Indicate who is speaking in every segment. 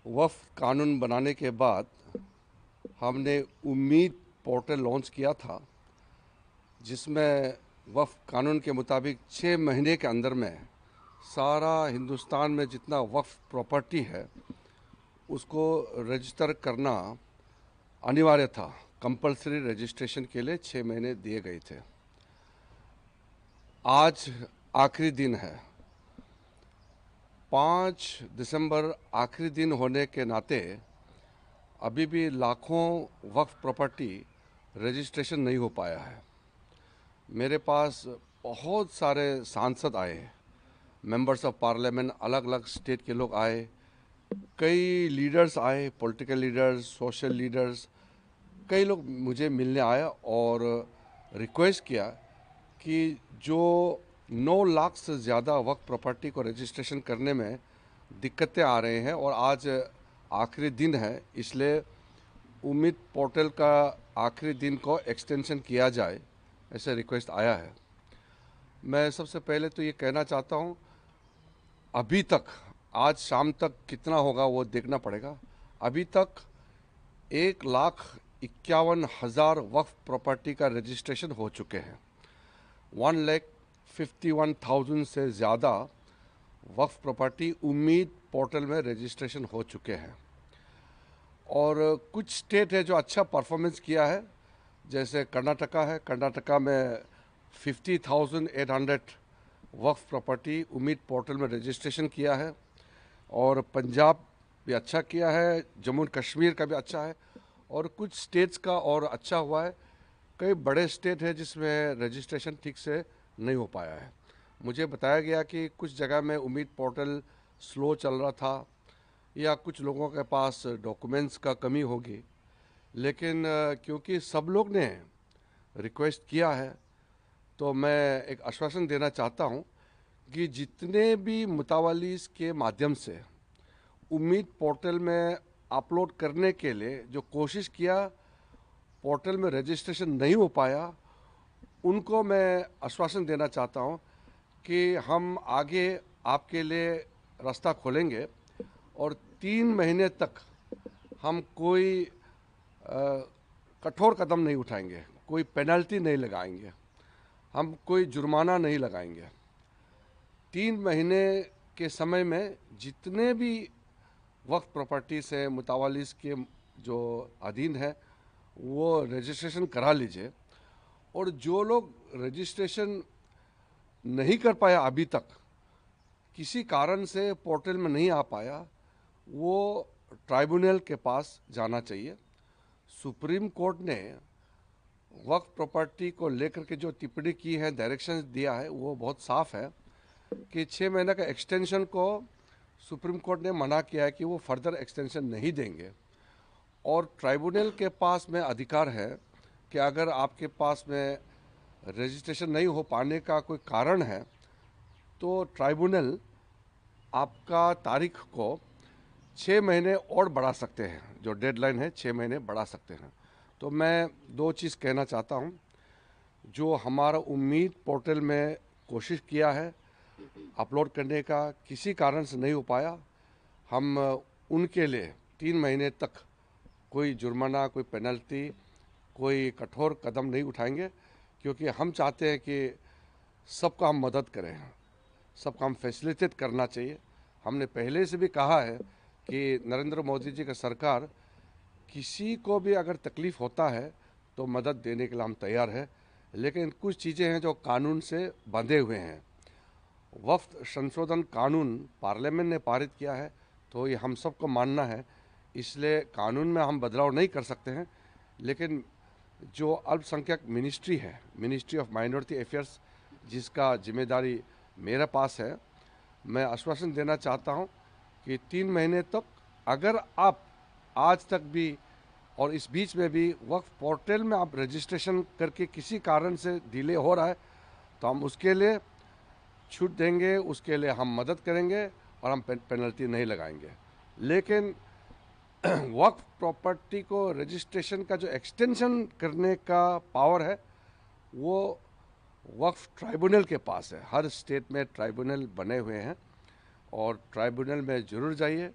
Speaker 1: वफ़्क़ कानून बनाने के बाद हमने उम्मीद पोर्टल लॉन्च किया था, जिसमें वफ़्क़ कानून के मुताबिक 6 महीने के अंदर में सारा हिंदुस्तान में जितना वक्फ प्रॉपर्टी है उसको रजिस्टर करना अनिवार्य था। कंपलसरी रजिस्ट्रेशन के लिए 6 महीने दिए गए थे। आज आखिरी दिन है। 5 दिसंबर आखिरी दिन होने के नाते अभी भी लाखों वक्फ प्रॉपर्टी रजिस्ट्रेशन नहीं हो पाया है। मेरे पास बहुत सारे सांसद आए, मेंबर्स ऑफ पार्लियामेंट, अलग अलग स्टेट के लोग आए, कई लीडर्स आए, पॉलिटिकल लीडर्स, सोशल लीडर्स, कई लोग मुझे मिलने आया और रिक्वेस्ट किया कि जो 9 लाख से ज़्यादा वक्फ प्रॉपर्टी को रजिस्ट्रेशन करने में दिक्कतें आ रहे हैं और आज आखिरी दिन है, इसलिए उम्मीद पोर्टल का आखिरी दिन को एक्सटेंशन किया जाए, ऐसे रिक्वेस्ट आया है। मैं सबसे पहले तो ये कहना चाहता हूँ, अभी तक आज शाम तक कितना होगा वो देखना पड़ेगा। अभी तक 1,51,000 वक्फ प्रॉपर्टी का रजिस्ट्रेशन हो चुके हैं। 1,51,000 से ज़्यादा वक्फ प्रॉपर्टी उम्मीद पोर्टल में रजिस्ट्रेशन हो चुके हैं। और कुछ स्टेट है जो अच्छा परफॉर्मेंस किया है, जैसे कर्नाटका है। कर्नाटका में 50,800 वक्फ प्रॉपर्टी उम्मीद पोर्टल में रजिस्ट्रेशन किया है। और पंजाब भी अच्छा किया है, जम्मू एंड कश्मीर का भी अच्छा है, और कुछ स्टेट्स का और अच्छा हुआ है। कई बड़े स्टेट है जिसमें रजिस्ट्रेशन ठीक से नहीं हो पाया है। मुझे बताया गया कि कुछ जगह में उम्मीद पोर्टल स्लो चल रहा था या कुछ लोगों के पास डॉक्यूमेंट्स का कमी होगी, लेकिन क्योंकि सब लोग ने रिक्वेस्ट किया है तो मैं एक आश्वासन देना चाहता हूं कि जितने भी मुतावलीस के माध्यम से उम्मीद पोर्टल में अपलोड करने के लिए जो कोशिश किया, पोर्टल में रजिस्ट्रेशन नहीं हो पाया, उनको मैं आश्वासन देना चाहता हूं कि हम आगे आपके लिए रास्ता खोलेंगे और 3 महीने तक हम कोई कठोर कदम नहीं उठाएंगे, कोई पेनल्टी नहीं लगाएंगे, हम कोई जुर्माना नहीं लगाएंगे। 3 महीने के समय में जितने भी वक्फ प्रॉपर्टी से मुतावलीस के जो अधीन है वो रजिस्ट्रेशन करा लीजिए। और जो लोग रजिस्ट्रेशन नहीं कर पाया, अभी तक किसी कारण से पोर्टल में नहीं आ पाया, वो ट्राइब्यूनल के पास जाना चाहिए। सुप्रीम कोर्ट ने वक्फ प्रॉपर्टी को लेकर के जो टिप्पणी की है, डायरेक्शन दिया है, वो बहुत साफ है कि 6 महीने का एक्सटेंशन को सुप्रीम कोर्ट ने मना किया है कि वो फर्दर एक्सटेंशन नहीं देंगे। और ट्राइब्यूनल के पास में अधिकार है कि अगर आपके पास में रजिस्ट्रेशन नहीं हो पाने का कोई कारण है तो ट्राइब्यूनल आपका तारीख को 6 महीने और बढ़ा सकते हैं, जो डेडलाइन है 6 महीने बढ़ा सकते हैं। तो मैं 2 चीज़ कहना चाहता हूं, जो हमारा उम्मीद पोर्टल में कोशिश किया है अपलोड करने का, किसी कारण से नहीं हो पाया, हम उनके लिए 3 महीने तक कोई जुर्माना, कोई पेनल्टी, कोई कठोर कदम नहीं उठाएंगे, क्योंकि हम चाहते हैं कि सबका हम मदद करें, सबका हम फैसिलिटेट करना चाहिए। हमने पहले से भी कहा है कि नरेंद्र मोदी जी का सरकार किसी को भी अगर तकलीफ़ होता है तो मदद देने के लिए हम तैयार है, लेकिन कुछ चीज़ें हैं जो कानून से बंधे हुए हैं। वक्फ संशोधन कानून पार्लियामेंट ने पारित किया है तो ये हम सबको मानना है, इसलिए कानून में हम बदलाव नहीं कर सकते हैं। लेकिन जो अल्पसंख्यक मिनिस्ट्री है, मिनिस्ट्री ऑफ माइनॉरिटी अफेयर्स, जिसका जिम्मेदारी मेरे पास है, मैं आश्वासन देना चाहता हूं कि 3 महीने तक अगर आप आज तक भी और इस बीच में भी वक्फ पोर्टल में आप रजिस्ट्रेशन करके किसी कारण से डिले हो रहा है तो हम उसके लिए छूट देंगे, उसके लिए हम मदद करेंगे और हम पेनल्टी नहीं लगाएंगे। लेकिन वक्फ प्रॉपर्टी को रजिस्ट्रेशन का जो एक्सटेंशन करने का पावर है वो वक्फ ट्राइब्यूनल के पास है। हर स्टेट में ट्राइब्यूनल बने हुए हैं और ट्राइब्यूनल में ज़रूर जाइए।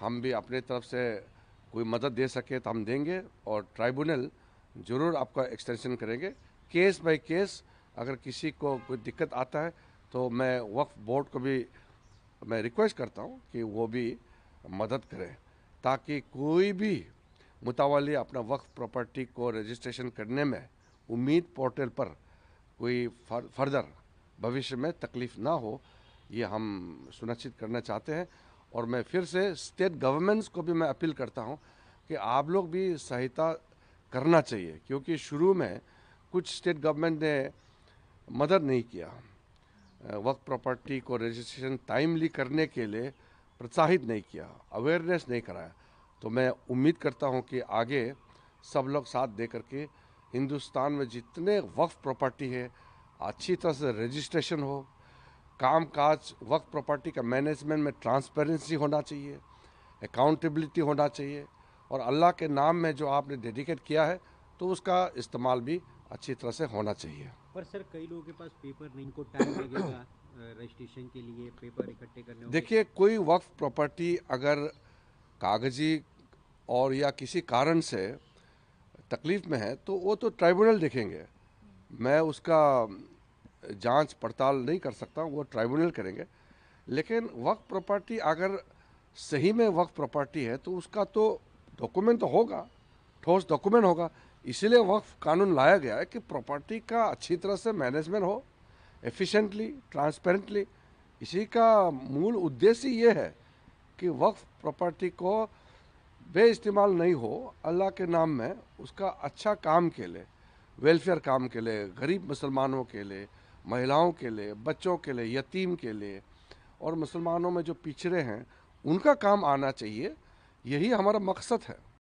Speaker 1: हम भी अपने तरफ से कोई मदद दे सके तो हम देंगे, और ट्राइब्यूनल ज़रूर आपका एक्सटेंशन करेंगे केस बाय केस। अगर किसी को कोई दिक्कत आता है तो मैं वक्फ बोर्ड को भी मैं रिक्वेस्ट करता हूँ कि वो भी मदद करें, ताकि कोई भी मुतावाली अपना वक्फ प्रॉपर्टी को रजिस्ट्रेशन करने में उम्मीद पोर्टल पर कोई फर्दर भविष्य में तकलीफ़ ना हो, ये हम सुनिश्चित करना चाहते हैं। और मैं फिर से स्टेट गवर्नमेंट्स को भी मैं अपील करता हूँ कि आप लोग भी सहायता करना चाहिए, क्योंकि शुरू में कुछ स्टेट गवर्नमेंट ने मदद नहीं किया, वक्त प्रॉपर्टी को रजिस्ट्रेशन टाइमली करने के लिए प्रोत्साहित नहीं किया, अवेयरनेस नहीं कराया। तो मैं उम्मीद करता हूं कि आगे सब लोग साथ दे करके हिंदुस्तान में जितने वक्फ प्रॉपर्टी है अच्छी तरह से रजिस्ट्रेशन हो, कामकाज वक्त प्रॉपर्टी का मैनेजमेंट में ट्रांसपेरेंसी होना चाहिए, अकाउंटेबिलिटी होना चाहिए, और अल्लाह के नाम में जो आपने डेडिकेट किया है तो उसका इस्तेमाल भी अच्छी तरह से होना चाहिए।
Speaker 2: पर सर कई लोगों के पास पेपर नहीं, इनको टाइम लगेगा रजिस्ट्रेशन के लिए, पेपर इकट्ठे करने होंगे।
Speaker 1: देखिए, कोई वक्फ प्रॉपर्टी अगर कागजी और या किसी कारण से तकलीफ में है तो वो तो ट्राइब्यूनल देखेंगे, मैं उसका जांच पड़ताल नहीं कर सकता हूँ, वो ट्राइब्यूनल करेंगे। लेकिन वक्फ प्रॉपर्टी अगर सही में वक्फ प्रॉपर्टी है तो उसका तो डॉक्यूमेंट तो होगा, ठोस डॉक्यूमेंट होगा। इसीलिए वक्फ कानून लाया गया है कि प्रॉपर्टी का अच्छी तरह से मैनेजमेंट हो, एफिशिएंटली, ट्रांसपेरेंटली। इसी का मूल उद्देश्य ये है कि वक्फ प्रॉपर्टी को बेइस्तेमाल नहीं हो, अल्लाह के नाम में उसका अच्छा काम के लिए, वेलफेयर काम के लिए, गरीब मुसलमानों के लिए, महिलाओं के लिए, बच्चों के लिए, यतीम के लिए, और मुसलमानों में जो पिछड़े हैं उनका काम आना चाहिए। यही हमारा मकसद है।